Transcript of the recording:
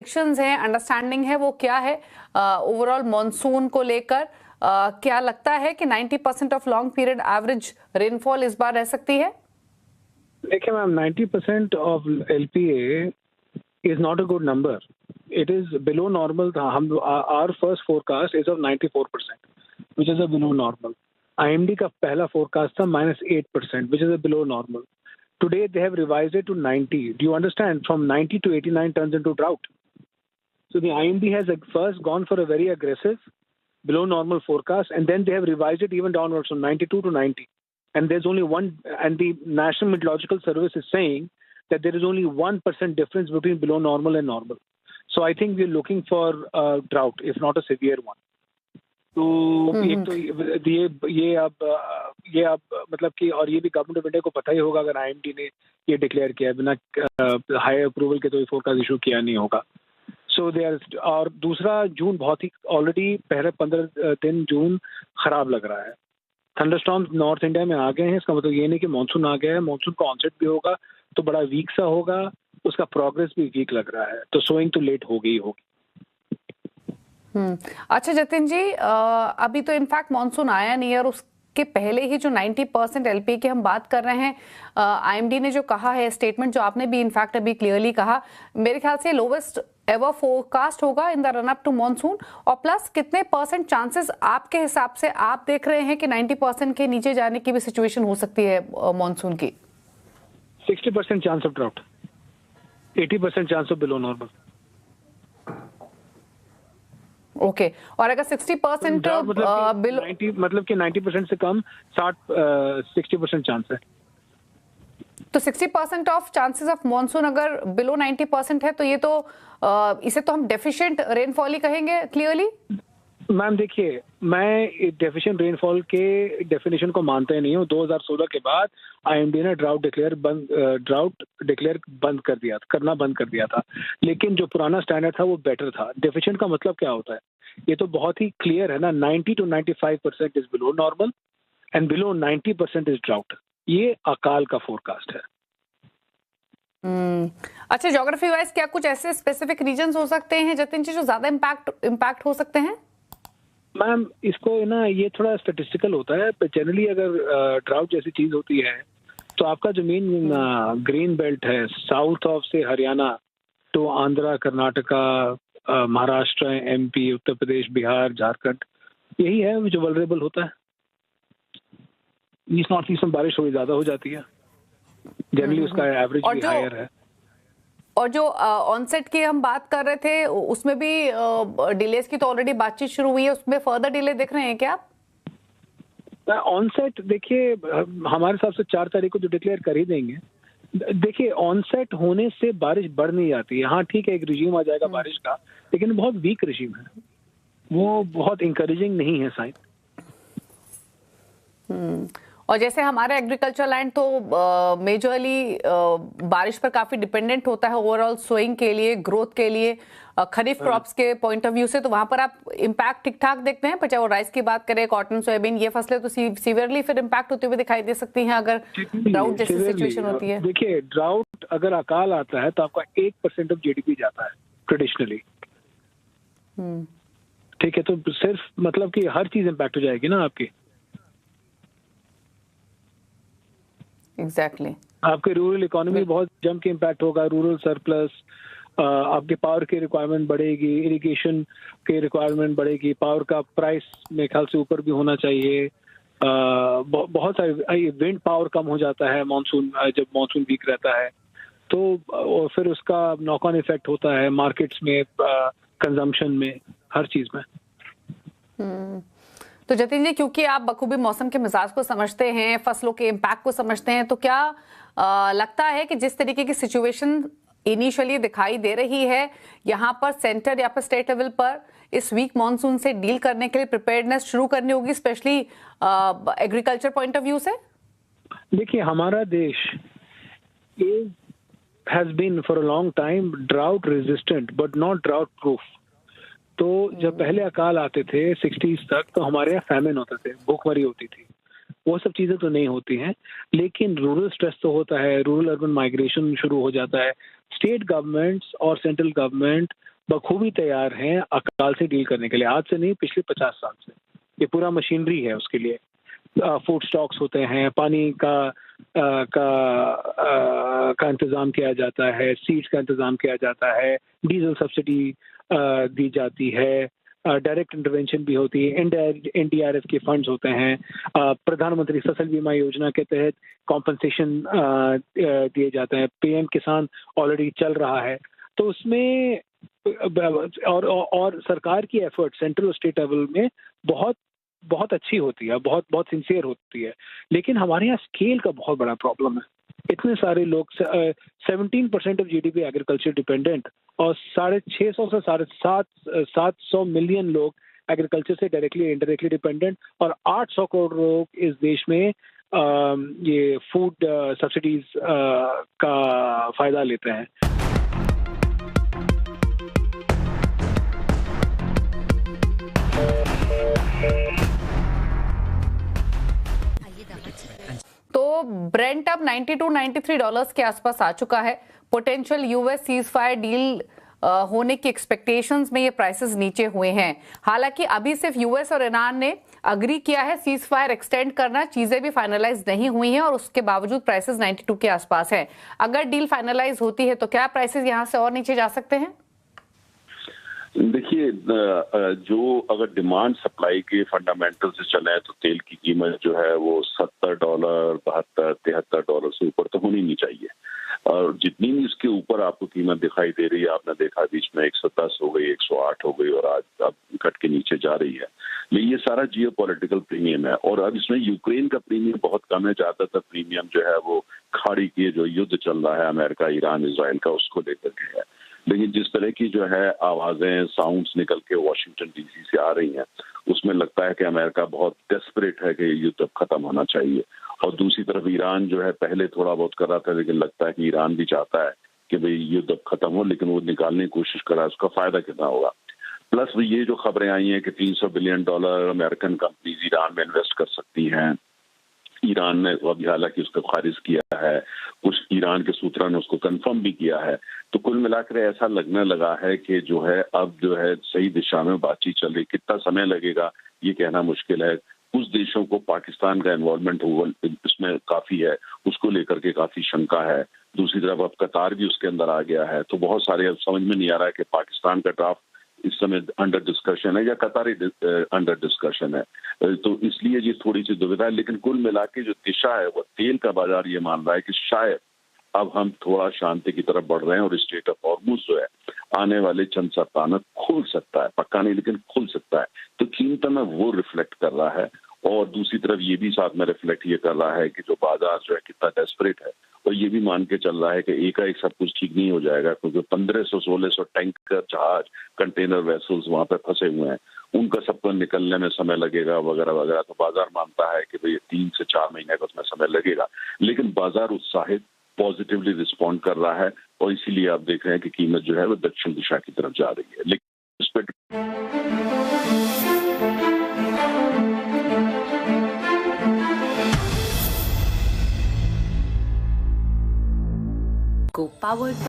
Predictions हैं, understanding है, वो क्या है ओवरऑल मॉनसून को लेकर? क्या लगता है कि 90% of long period average rainfall इस बार रह सकती है? देखिए ma'am, 90% of LPA is not a good number. It is below normal. हम our first forecast is of 94%, which is a below normal. IMD का पहला फोरकास्ट था -8%, which is a below normal. Today they have revised it to 90. Do you understand? From 90 to 89 turns into drought. So the IMD has first gone for a very aggressive below normal forecast, and then they have revised it even downwards from 92 to 90. And there's only one, and the National Meteorological Service is saying that there is only 1% difference between below normal and normal. So I think we're looking for a drought, if not a severe one. तो एक तो ये अब मतलब कि, और ये भी गवर्नमेंट ऑफ इंडिया को पता ही होगा अगर आईएमडी ने ये डिक्लेयर किया है, बिना हाई अप्रूवल के तो ये फोरकास्ट इशू किया नहीं होगा. सो दे आर. और दूसरा, जून बहुत ही ऑलरेडी पहले 15 दिन जून खराब लग रहा है. थंडरस्टॉर्म्स नॉर्थ इंडिया में आ गए हैं. इसका मतलब ये नहीं कि मानसून आ गया है. मानसून का ऑनसेट भी होगा तो बड़ा वीक सा होगा, उसका प्रोग्रेस भी वीक लग रहा है, तो सोइंग तो लेट हो गई होगी. अच्छा जतिन जी, अभी तो इनफैक्ट मॉनसून आया नहीं है और उसके पहले ही जो 90% एलपीए की हम बात कर रहे हैं, आईएमडी ने जो कहा है स्टेटमेंट, जो आपने भी इनफैक्ट अभी क्लियरली कहा, मेरे ख्याल से लोवेस्ट एवर फोरकास्ट होगा in the run up to monsoon. और प्लस कितने % चांसेस आपके हिसाब से आप देख रहे हैं कि 90% के नीचे जाने की भी सिचुएशन हो सकती है मॉनसून की? 60% chance of drought, 80% chance of below normal. Okay. और अगर 60% मतलब कि 90% से कम 60% चांस है. तो 60% ऑफ चांसेस ऑफ मॉनसून अगर बिलो 90% है तो ये तो इसे तो हम डेफिशिएंट रेनफॉल ही कहेंगे क्लियरली. मैम देखिए, मैं डेफिशिएंट रेनफॉल के डेफिनेशन को मानता ही नहीं हूँ. 2016 के बाद आईएमडी ने ड्राउट डिक्लेयर करना बंद कर दिया था. लेकिन जो पुराना स्टैंडर्ड था वो बेटर था. डेफिशिएंट का मतलब क्या होता है? ये तो बहुत ही क्लियर है ना. 90 to 95% is below normal and below 90% is drought. ये अकाल का फोरकास्ट है. अच्छा, ज्योग्राफी वाइज क्या कुछ ऐसे स्पेसिफिक रीजन्स हो सकते हैं जतिन जी जो ज्यादा इम्पैक्ट हो सकते हैं? मैम इसको ना, ये थोड़ा स्टैटिस्टिकल होता है. जनरली अगर ड्राउट जैसी चीज होती है तो आपका जो मेन ग्रीन बेल्ट है, साउथ ऑफ से हरियाणा तो आंध्रा, कर्नाटका, महाराष्ट्र, एमपी, उत्तर प्रदेश, बिहार, झारखंड, यही है जो वल्नरेबल होता है. ईस्ट नॉर्थ ईस्ट में बारिश थोड़ी ज्यादा हो जाती है. जनरली उसका एवरेज भी हायर है. और जो ऑनसेट की हम बात कर रहे थे उसमें भी डिलेज की तो ऑलरेडी बातचीत शुरू हुई है, उसमें फर्दर डिले देख रहे हैं क्या आप? ऑनसेट देखिए, हमारे हिसाब से 4 तारीख को जो डिक्लेयर कर ही देंगे. देखिए, ऑनसेट होने से बारिश बढ़ नहीं जाती है. हाँ ठीक है, एक रिजीम आ जाएगा बारिश का, लेकिन बहुत वीक रिजीम है, वो बहुत इंकरेजिंग नहीं है साइन. और जैसे हमारा एग्रीकल्चर लैंड तो मेजरली बारिश पर काफी डिपेंडेंट होता है ओवरऑल सोइंग के लिए, ग्रोथ के लिए, खरीफ क्रॉप्स के पॉइंट ऑफ व्यू से, तो वहां पर आप इम्पैक्ट ठीक ठाक देखते हैं. पर चाहे वो राइस की बात करें, कॉटन, सोयाबीन, ये फसलें तो सीवियरली फिर इम्पैक्ट होते हुए दिखाई दे सकती हैं अगर ड्राउट जैसी सिचुएशन होती है. देखिए, ड्राउट अगर अकाल आता है तो आपका 1% ऑफ जीडीपी जाता है ट्रेडिशनली. ठीक है, तो सिर्फ मतलब कि हर चीज इम्पैक्ट हो जाएगी ना आपकी. एग्जैक्टली. आपके रूरल इकोनॉमी बहुत जम के इम्पैक्ट होगा. रूरल सरप्लस, आपके पावर की रिक्वायरमेंट बढ़ेगी, इरिगेशन की रिक्वायरमेंट बढ़ेगी, पावर का प्राइस मेरे ख्याल से ऊपर भी होना चाहिए. बहुत सारे विंड पावर कम हो जाता है मानसून, जब मानसून वीक रहता है तो, और फिर उसका नॉक ऑन इफेक्ट होता है मार्केट्स में, कंजम्पशन में, हर चीज में. तो जतिन जी, क्योंकि आप बखूबी मौसम के मिजाज को समझते हैं, फसलों के इम्पैक्ट को समझते हैं, तो क्या लगता है कि जिस तरीके की सिचुएशन इनिशियली दिखाई दे रही है यहाँ पर सेंटर या फिर स्टेट लेवल पर इस वीक मॉनसून से डील करने के लिए प्रिपेयर्डनेस शुरू करनी होगी, specially agriculture point of view से? देखिए, हमारा देश has been for a long time drought resistant but not drought proof. तो जब पहले अकाल आते थे 60s तक, तो हमारे यहाँ फैमिन होते थे, भूखमरी होती थी. वो सब चीजें तो नहीं होती हैं, लेकिन रूरल स्ट्रेस तो होता है, रूरल अर्बन माइग्रेशन शुरू हो जाता है. स्टेट गवर्नमेंट्स और सेंट्रल गवर्नमेंट बखूबी तैयार हैं अकाल से डील करने के लिए। आज से नहीं, पिछले 50 साल से ये पूरा मशीनरी है उसके लिए। फूड स्टॉक्स होते हैं, पानी का इंतज़ाम किया जाता है, सीड्स का इंतज़ाम किया जाता है, डीजल सब्सिडी दी जाती है, डायरेक्ट इंटरवेंशन भी होती है, एनडीआरएफ के फंड्स होते हैं, प्रधानमंत्री फसल बीमा योजना के तहत कॉम्पनसेशन दिए जाते हैं, पीएम किसान ऑलरेडी चल रहा है। तो उसमें और सरकार की एफर्ट सेंट्रल और स्टेट लेवल में बहुत बहुत अच्छी होती है, बहुत बहुत सिंसियर होती है, लेकिन हमारे यहाँ स्केल का बहुत बड़ा प्रॉब्लम है। इतने सारे लोग 17% ऑफ जीडीपी एग्रीकल्चर डिपेंडेंट और 650 से 750 मिलियन लोग एग्रीकल्चर से डायरेक्टली इनडायरेक्टली डिपेंडेंट और 800 करोड़ लोग इस देश में ये फूड सब्सिडीज का फायदा लेते हैं। तो ब्रेंट अब $92-93 के आसपास आ चुका है। Potential US cease fire deal होने की एक्सपेक्टेशंस में ये प्राइसेस नीचे हुए हैं। हालांकि अभी सिर्फ यूएस और ईरान ने अग्री किया है सीज फायर एक्सटेंड करना, चीजें भी फाइनलाइज नहीं हुई हैं और उसके बावजूद प्राइसेस 92 के आसपास हैं। अगर डील फाइनलाइज होती है तो क्या प्राइसेस यहां से और नीचे जा सकते हैं? देखिए, जो अगर डिमांड सप्लाई के फंडामेंटल से चले तो तेल की कीमत जो है वो $70, $72, $73 से ऊपर तो होनी नहीं चाहिए। और जितनी भी उसके ऊपर आपको कीमत दिखाई दे रही है, आपने देखा बीच में 110 हो गई, 108 हो गई और आज अब घट के नीचे जा रही है। लेकिन ये सारा जियो पॉलिटिकल प्रीमियम है और अब इसमें यूक्रेन का प्रीमियम बहुत कम है। ज्यादातर प्रीमियम जो है वो खाड़ी के जो युद्ध चल रहा है अमेरिका, ईरान, इसराइल का, उसको लेकर के है। लेकिन जिस तरह की जो है आवाजें, साउंड्स निकल के वाशिंगटन डीसी से आ रही हैं, उसमें लगता है कि अमेरिका बहुत डेस्परेट है कि युद्ध अब खत्म होना चाहिए। और दूसरी तरफ ईरान जो है पहले थोड़ा बहुत कर रहा था, लेकिन लगता है कि ईरान भी चाहता है कि भाई युद्ध अब खत्म हो, लेकिन वो निकालने की कोशिश कर रहा है, उसका फायदा कितना होगा। प्लस ये जो खबरें आई हैं कि $300 बिलियन अमेरिकन कंपनीज ईरान में इन्वेस्ट कर सकती हैं। ईरान ने अभी हालांकि उसको खारिज किया है, कुछ ईरान के सूत्रों ने उसको कंफर्म भी किया है। तो कुल मिलाकर ऐसा लगने लगा है कि जो है अब जो है सही दिशा में बातचीत चल रही। कितना समय लगेगा ये कहना मुश्किल है। कुछ देशों को पाकिस्तान का इन्वॉल्वमेंट इसमें काफी है, उसको लेकर के काफी शंका है। दूसरी तरफ अब कतार भी उसके अंदर आ गया है। तो बहुत सारे अब समझ में नहीं आ रहा है कि पाकिस्तान का ड्राफ्ट इस समय अंडर डिस्कशन है या कतार अंडर डिस्कशन है। तो इसलिए ये थोड़ी सी दुविधा है। लेकिन कुल मिला के जो दिशा है वो तेल का बाजार ये मान रहा है कि शायद अब हम थोड़ा शांति की तरफ बढ़ रहे हैं और स्टेट ऑफ हॉर्मुज जो है आने वाले चंद सप्ताह में खुल सकता है, पक्का नहीं लेकिन खुल सकता है। तो कीमतों में वो रिफ्लेक्ट कर रहा है। और दूसरी तरफ ये भी साथ में रिफ्लेक्ट ये कर रहा है कि जो बाजार जो है कितना डेस्परेट है, और ये भी मान के चल रहा है कि एकाएक सब कुछ ठीक नहीं हो जाएगा, क्योंकि 1500-1600 टैंकर, जहाज, कंटेनर वेसल्स वहां पे फंसे हुए हैं, उनका सबको निकलने में समय लगेगा वगैरह वगैरह। तो बाजार मानता है कि भाई 3 से 4 महीने का उसमें समय लगेगा। लेकिन बाजार उत्साहित, पॉजिटिवली रिस्पॉन्ड कर रहा है और इसीलिए आप देख रहे हैं कि कीमत जो है वो दक्षिण दिशा की तरफ जा रही है। लेकिन उस पर Go powered